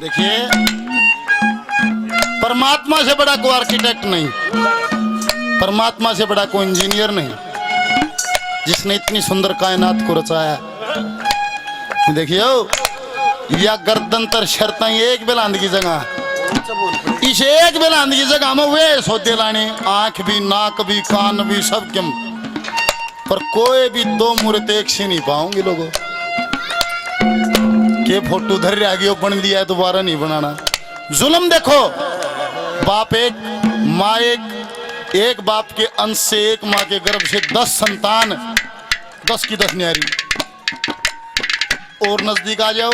देखिए, परमात्मा से बड़ा कोई आर्किटेक्ट नहीं, परमात्मा से बड़ा कोई इंजीनियर नहीं, जिसने इतनी सुंदर कायनात को रचाया। देखियो, या गर्दन तर शर्ता एक बेलांद की जगह, इस एक बेलांद की जगह में वे सौदे लाने, आंख भी, नाक भी, कान भी, सब कम, पर कोई भी दो मूर्त एक से नहीं पाऊंगे लोगों के। फोटो धर रहा गया बन लिया है, दोबारा नहीं बनाना। जुल्म देखो, बाप एक, माँ एक बाप के अंश से, एक माँ के गर्भ से 10 संतान, 10 की 10 न्यारी। और नजदीक आ जाओ,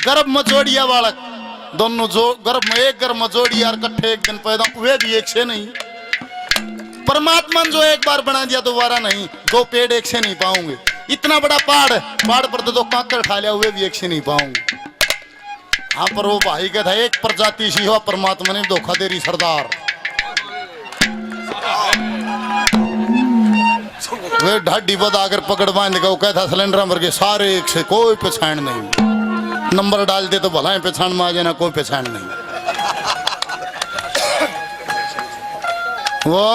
गर्भ में जोड़िया बालक, दोनों जो गर्भ में एक गर्भ में जोड़ी यार इकट्ठे एक दिन पैदा हुए भी एक से नहीं। परमात्मा ने जो एक बार बना दिया दोबारा नहीं, दो पेड़ एक से नहीं पाऊंगे। इतना बड़ा पहाड़ पर तो दो कांकर खा लिया, हुए भी एक से नहीं पाऊंगे। हाँ, पर वो भाई का था एक प्रजाति सी हो, परमात्मा ने धोखा दे रही सरदार। वे ढाडी बदा कर पकड़ बांध का, वो कहता सिलेंडर भर के सारे एक से, कोई पहचान नहीं। नंबर डाल दे तो भला पहचान में आ जाना, कोई पहचान नहीं। वो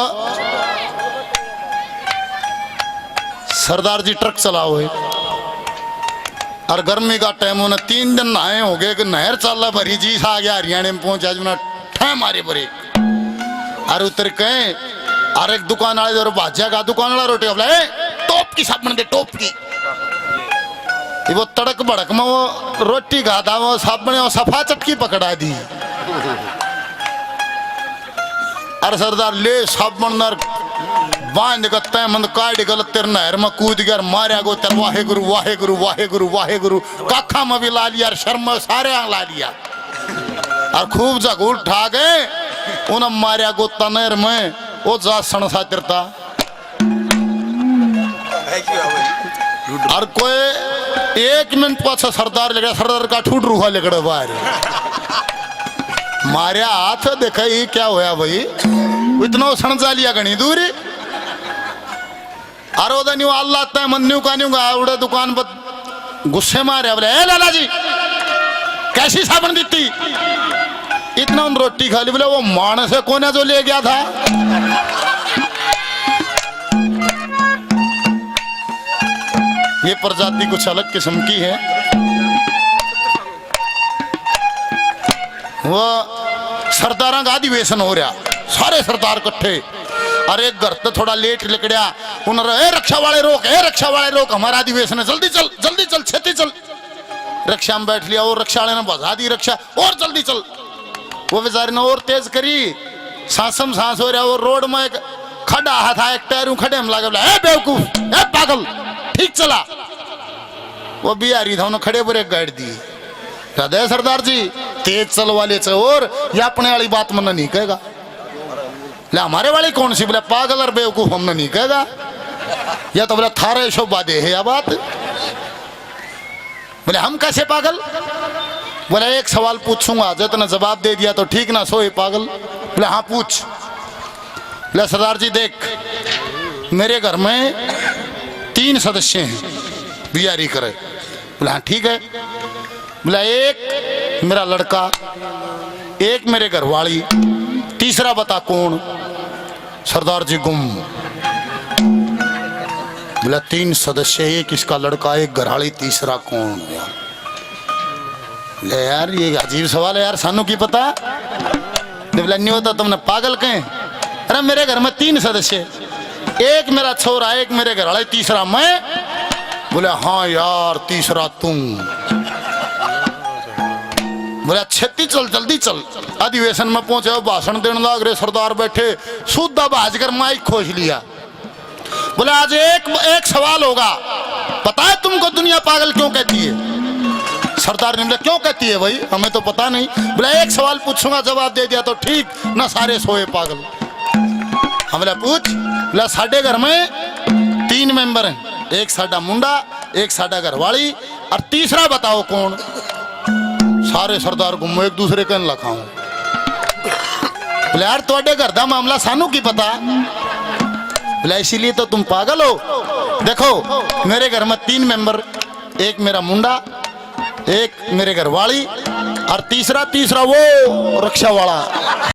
सरदार जी ट्रक चलाओ है, और गर्मी का टाइम होना, 3 दिन नहाए हो गए कि नहर चल भरी जी आ गया, हरियाणा में पहुंचा जुना ठे मारे बरे। और उतर कहे, और एक दुकान वाले और भाजा का दुकान वाला रोटी बोला, टोप की साबुन दे, टोप की। वो तड़क भड़क में वो रोटी खाता, वो साबुन वो सफा चटकी पकड़ा दी। अरे सरदार ले साबुन बांध गत्ते मंद काट गल तेरे नहर में कूद गया, मारिया गो तेरे वाहे गुरु वाहे गुरु वाहे गुरु वाहे गुरु, काखा में भी ला लिया, शर्म में सारे ला लिया, और खूब जगूल ठा गए। उन्हें मारिया गो तनेर में वो जा सण सातिरता। और कोई 1 मिनट पाछा सरदार लगा, सरदार का ठूट रूहा लगड़े बाहर मारिया हाथ। देखा ये क्या होया भाई, इतना सण जा लिया घनी दूरी। अरे उधर न्यू अल्लाह तय मन न्यू का न्यू गा उड़े दुकान पर गुस्से मारे, बोले ए लाला जी कैसी साबुन दीती, इतना उन रोटी खा ली। बोले वो मानस है कौन है जो ले गया था। ये प्रजाति कुछ अलग किस्म की है। वो सरदारा का अधिवेशन हो रहा, सारे सरदार इकट्ठे। अरे घर तो थोड़ा लेट लिकड़िया, उन्होंने रक्षा वाले रोक, रक्षा वाले रोक, हमारा अधिवेशन है, जल्दी चल जल्दी चल, छेती चल। रक्षा में बैठ लिया, और रक्षा वाले ने बजा दी रक्षा, और जल्दी चल। वो बेचारे ने और तेज करी, सांसम सांस हो रहा। वो रोड में एक खड़ा था, एक टायर खड़े में लगा, बोला बेवकूफ, पागल, ठीक चला। वो बिहारी था, उन्होंने खड़े पर एक गाड़ दी। हृदय सरदार जी तेज चल वाले से, और या अपने वाली बात मन नहीं कहेगा। ले हमारे वाली कौन सी, बोले पागल और बेवकूफ हमने नहीं कहेगा, या तो बोले थारे शोभा दे है या बात। बोले हम कैसे पागल। बोले एक सवाल पूछूंगा, जितना जवाब दे दिया तो ठीक ना, सोए पागल। बोले हाँ पूछ। बोले सरदार जी देख, मेरे घर में 3 सदस्य हैं, बिहारी करे। बोले हाँ ठीक है। बोला एक मेरा लड़का, एक मेरे घरवाली, तीसरा बता कौन। सरदार जी गुम। बोला 3 सदस्य, एक इसका लड़का, एक घरवाली, तीसरा कौन। ले यार ये अजीब सवाल है यार, सानू की पता। बोला नहीं होता तुमने पागल कहें। अरे मेरे घर में 3 सदस्य, एक मेरा छोरा, एक मेरे घरवाला, तीसरा मैं। बोले हाँ यार तीसरा तुम। बोले छेती चल जल्दी चल। अधिवेशन में पहुंचे, भाषण देने लग रहे, सरदार बैठे, सूदा बाज कर माइक खोज लिया। बोले आज एक सवाल होगा, पता है तुमको दुनिया पागल क्यों कहती है। सरदार ने बोला क्यों कहती है भाई, हमें तो पता नहीं। बोला एक सवाल पूछूंगा, जवाब दे दिया तो ठीक ना, सारे सोए पागल। हम बोला पूछ। बोला साढ़े घर में 3 मेंबर हैं, एक साडा मुंडा, एक साडा घरवाली, और तीसरा बताओ कौन। सारे सरदार घूमो एक दूसरे कन लखाऊं। बोले यार थोड़े घर का मामला सानू की पता। बोला इसीलिए तो तुम पागल हो। देखो मेरे घर में 3 मेंबर, एक मेरा मुंडा, एक मेरे घर वाली और तीसरा वो रिक्शा वाला।